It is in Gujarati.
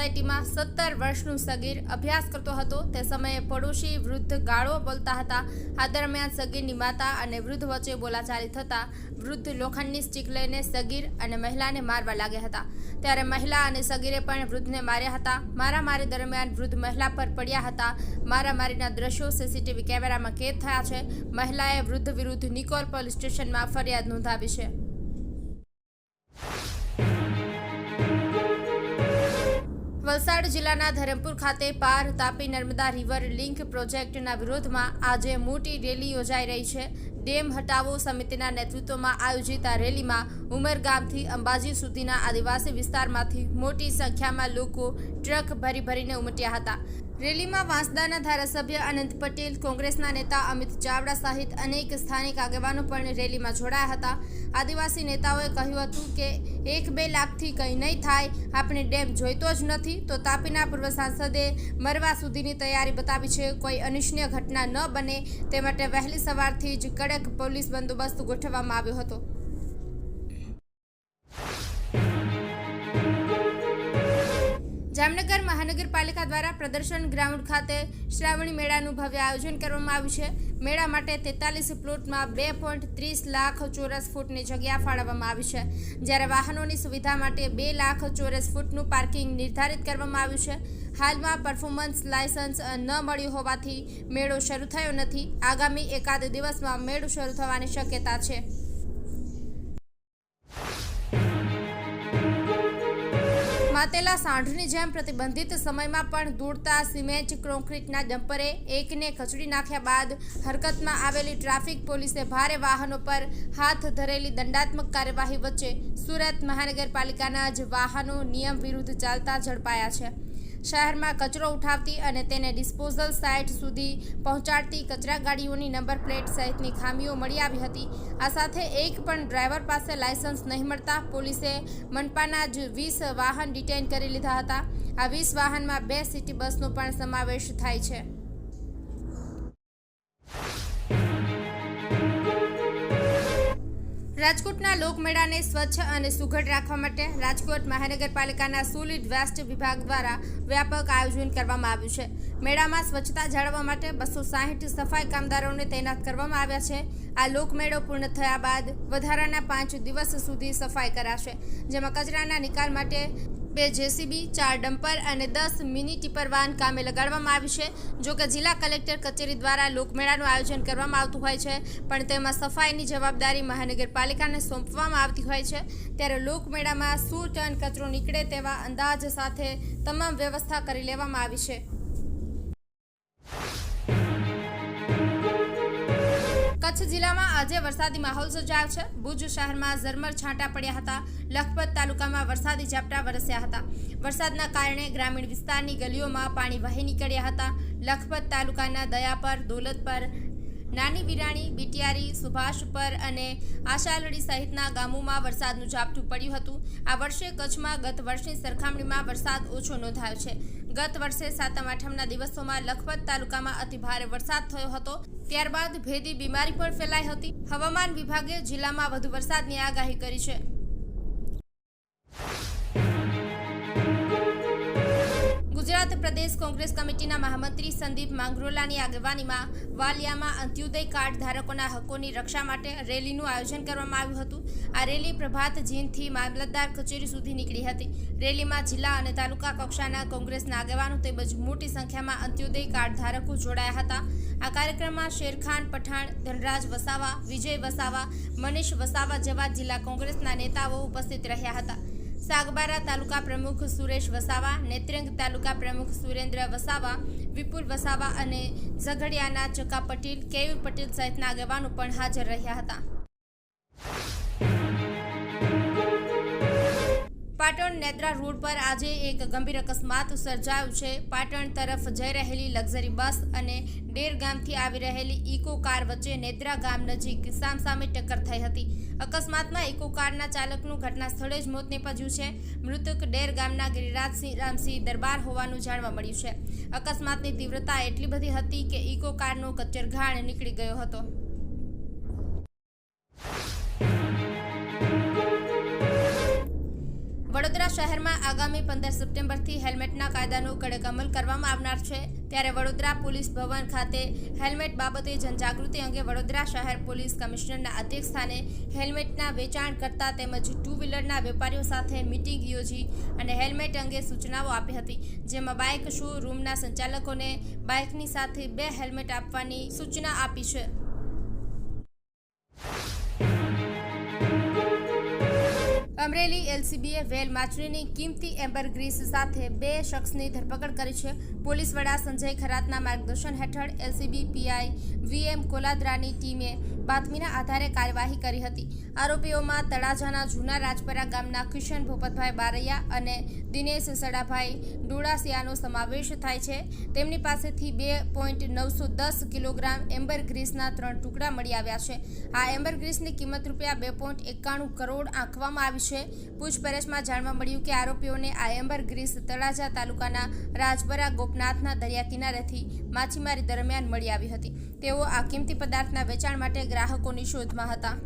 સોસાયટીમાં 17 વર્ષનું સગીર અભ્યાસ કરતો હતો। તે સમયે પડોશી વૃદ્ધ ગાળો બોલતા હતા। આ દરમિયાન સગીરની માતા અને વૃદ્ધ વચ્ચે બોલાચાલી થતા વૃદ્ધ લોખંડની સ્ટીક લઈને સગીર અને મહિલાને મારવા લાગ્યા હતા। ત્યારે મહિલા અને સગીરે પણ વૃદ્ધને માર્યા હતા। મારામારી દરમિયાન વૃદ્ધ મહિલા પર પડ્યા હતા। મારામારીના દ્રશ્યો સીસીટીવી કેમેરામાં કેદ થયા છે। મહિલાએ વૃદ્ધ વિરુદ્ધ નિકોલ પોલીસ સ્ટેશનમાં ફરિયાદ નોંધાવી છે। વલસાડ જિલ્લાના ધરમપુર ખાતે પાર તાપી નર્મદા રિવર લિંક પ્રોજેક્ટના વિરોધમાં આજે મોટી રેલી યોજાઈ રહી છે। ડેમ હટાવો સમિતિના નેતૃત્વમાં આયોજિત આ રેલીમાં ઉમરગામથી અંબાજી સુધીના આદિવાસી વિસ્તારમાંથી મોટી સંખ્યામાં લોકો ટ્રક ભરીને ઉમટ્યા હતા। રેલીમાં વાંસદાના ધારાસભ્ય અનંત પટેલ, કોંગ્રેસના નેતા અમિત ચાવડા સહિત અનેક સ્થાનિક આગેવાનો પણ રેલીમાં જોડાયા હતા। આદિવાસી નેતાઓએ કહ્યું હતું કે 1-2 લાખથી કંઈ નહીં થાય, આપણે ડેમ જોઈતો જ નથી। તો તાપીના પૂર્વ સાંસદે મરવા સુધીની તૈયારી બતાવી છે। કોઈ અનિચ્છનીય ઘટના ન બને તે માટે વહેલી સવારથી જ કડક પોલીસ બંદોબસ્ત ગોઠવવામાં આવ્યો હતો। જામનગર મહાનગરપાલિકા દ્વારા પ્રદર્શન ગ્રાઉન્ડ ખાતે શ્રાવણી મેળાનું ભવ્ય આયોજન કરવામાં આવ્યું છે। મેળા માટે 43 પ્લોટમાં 2.30 લાખ ચોરસ ફૂટની જગ્યા ફાળવવામાં આવી છે, જ્યારે વાહનોની સુવિધા માટે 2 લાખ ચોરસ ફૂટનું પાર્કિંગ નિર્ધારિત કરવામાં આવ્યું છે। હાલમાં પરફોર્મન્સ લાયસન્સ ન મળ્યું હોવાથી મેળો શરૂ થયો નથી। આગામી એકાદ દિવસમાં મેળો શરૂ થવાની શક્યતા છે। માતેલા સાંઢની જેમ પ્રતિબંધિત સમયમાં પણ દોડતા સિમેન્ટ કોન્ક્રીટના ડમ્પરે એકને કચડી નાખ્યા બાદ હરકતમાં આવેલી ટ્રાફિક પોલીસે ભારે વાહનો પર હાથ ધરેલી દંડાત્મક કાર્યવાહી વચ્ચે સુરત મહાનગરપાલિકાના જ વાહનો નિયમ વિરુદ્ધ ચાલતા ઝડપાયા છે। શહેરમાં કચરો ઉઠાવતી અને તેને ડિસ્પોઝલ સાઇટ સુધી પહોંચાડતી કચરા ગાડીઓની નંબર પ્લેટ સહિતની ખામીઓ મળી આવી હતી। આ સાથે એક પણ ડ્રાઈવર પાસે લાયસન્સ નહીં મળતા પોલીસે મનપાના જ 20 વાહન ડિટેઇન કરી લીધા હતા। આ 20 વાહનમાં 2 સિટી બસનો પણ સમાવેશ થાય છે। રાજકોટના લોકમેળાને સ્વચ્છ અને સુઘડ રાખવા માટે રાજકોટ મહાનગરપાલિકાના સોલિડ વેસ્ટ વિભાગ દ્વારા વ્યાપક આયોજન કરવામાં આવ્યું છે। મેળામાં સ્વચ્છતા જાળવવા માટે 260 સફાઈ કામદારોને તૈનાત કરવામાં આવ્યા છે। આ લોકમેળો પૂર્ણ થયા બાદ વધારાના 5 દિવસ સુધી સફાઈ કરાશે, જેમાં કચરાના નિકાલ માટે 2 જેસીબી, 4 ડમ્પર અને 10 મિની ટિપર વાન કામે લગાડવામાં આવી છે। જોકે જિલ્લા કલેક્ટર કચેરી દ્વારા લોકમેળાનું આયોજન કરવામાં આવતું હોય છે, પણ તેમાં સફાઈની જવાબદારી મહાનગરપાલિકાને સોંપવામાં આવતી હોય છે। ત્યારે લોકમેળામાં 100 ટન કચરો નીકળે તેવા અંદાજ સાથે તમામ વ્યવસ્થા કરી લેવામાં આવી છે। કચ્છ જિલ્લામાં આજે વરસાદી માહોલ સર્જાયો છે। ભુજ શહેરમાં ઝરમર છાંટા પડ્યા હતા। લખપત તાલુકામાં વરસાદી ઝાપટા વરસ્યા હતા। વરસાદના કારણે ગ્રામીણ વિસ્તારની ગલીઓમાં પાણી વહી નીકળ્યા હતા। લખપત તાલુકાના દયાપર, દોલતપર, નાની વિરાણી, બીટિયારી, સુભાષપર અને આશાલડી સહિતના ગામોમાં વરસાદનું ઝાપટું પડ્યું હતું। આ વર્ષે કચ્છમાં ગત વર્ષની સરખામણીમાં વરસાદ ઓછો નોંધાયો છે। ગત વર્ષે 7મ-8મના દિવસોમાં લખપત તાલુકામાં અતિભારે વરસાદ થયો હતો। ત્યારબાદ ભેદી બીમારી પણ ફેલાઈ હતી। હવામાન વિભાગે જિલ્લામાં વધુ વરસાદની આગાહી કરી છે। ગુજરાત પ્રદેશ કોંગ્રેસ કમિટીના મહામંત્રી સંદીપ માંગરોલાની આગેવાનીમાં વાલિયામાં અંત્યોદય કાર્ડ ધારકોના હકોની રક્ષા માટે રેલીનું આયોજન કરવામાં આવ્યું હતું। આ રેલી પ્રભાત જીનથી મામલતદાર કચેરી સુધી નીકળી હતી। રેલીમાં જિલ્લા અને તાલુકા કક્ષાના કોંગ્રેસના આગેવાનો તેમજ મોટી સંખ્યામાં અંત્યોદય કાર્ડ ધારકો જોડાયા હતા। આ કાર્યક્રમમાં શેરખાન પઠાણ, ધનરાજ વસાવા, વિજય વસાવા, મનીષ વસાવા જેવા જિલ્લા કોંગ્રેસના નેતાઓ ઉપસ્થિત રહ્યા હતા। સાગબારા તાલુકા પ્રમુખ સુરેશ વસાવા, નેત્રંગ તાલુકા પ્રમુખ સુરેન્દ્ર વસાવા, વિપુલ વસાવા અને ઝઘડિયાના ચકા પટેલ, કેયુર પટેલ સહિતના આગેવાનો પણ હાજર રહ્યા હતા। પાટણ નેત્રા રોડ પર આજે એક ગંભીર અકસ્માત સર્જાયો છે। પાટણ તરફ જઈ રહેલી લક્ઝરી બસ અને ડેર ગામથી આવી રહેલી ઇકો કાર વચ્ચે નેત્રા ગામ નજીક સામસામે ટક્કર થઈ હતી। અકસ્માતમાં ઇકો કારના ચાલકનું ઘટના સ્થળે જ મોત નીપજ્યું છે। મૃતક ડેર ગામના ગિરિરાજસિંહ રામસિંહ દરબાર હોવાનું જાણવા મળ્યું છે। અકસ્માતની તીવ્રતા એટલી બધી હતી કે ઇકો કારનો કચ્ચરઘાણ નીકળી ગયો હતો। વડોદરા વડોદરા શહેરમાં આગામી 15 સપ્ટેમ્બરથી હેલ્મેટના કાયદાનો કડક અમલ કરવામાં આવનાર છે ત્યારે વડોદરા પોલીસ ભવન ખાતે હેલ્મેટ બાબતે જનજાગૃતિ અંગે વડોદરા શહેર પોલીસ કમિશનરના અધ્યક્ષસ્થાને હેલ્મેટના વેચાણ કરતા તેમજ ટુ વ્હીલરના વેપારીઓ સાથે મીટિંગ યોજી અને હેલ્મેટ અંગે સૂચનાઓ આપી હતી, જેમાં બાઇક શોરૂમના સંચાલકોને બાઇકની સાથે 2 હેલ્મેટ આપવાની સૂચના આપી છે। અમરેલી એલસીબીએ વેલ માછલીની કિંમતી એમ્બરગ્રીસ સાથે 2 શખ્સની ધરપકડ કરી છે। પોલીસ વડા સંજય ખરાતના માર્ગદર્શન હેઠળ એલસીબી પીઆઈ વીએમ કોલાદરાની ટીમે બાતમીના આધારે કાર્યવાહી કરી હતી। આરોપીઓમાં તળાજાના જૂના રાજપરા ગામના કિશન ભૂપતભાઈ બારૈયા અને દિનેશ સડાભાઈ ડોડાસિયાનો સમાવેશ થાય છે। તેમની પાસેથી 2.910 કિલોગ્રામ એમ્બરગ્રીસના 3 ટુકડા મળી આવ્યા છે। આ એમ્બરગ્રીસની કિંમત ₹2.91 કરોડ આંકવામાં આવી છે। પૂછપરછમાં જાણવા મળ્યું કે આરોપીઓને આ એમ્બરગ્રીસ તળાજા તાલુકાના રાજપરા ગોપનાથના દરિયા કિનારેથી માછીમારી દરમિયાન મળી આવી હતી। તેઓ આ કિંમતી પદાર્થના વેચાણ માટે ગ્રાહકોની શોધમાં હતા।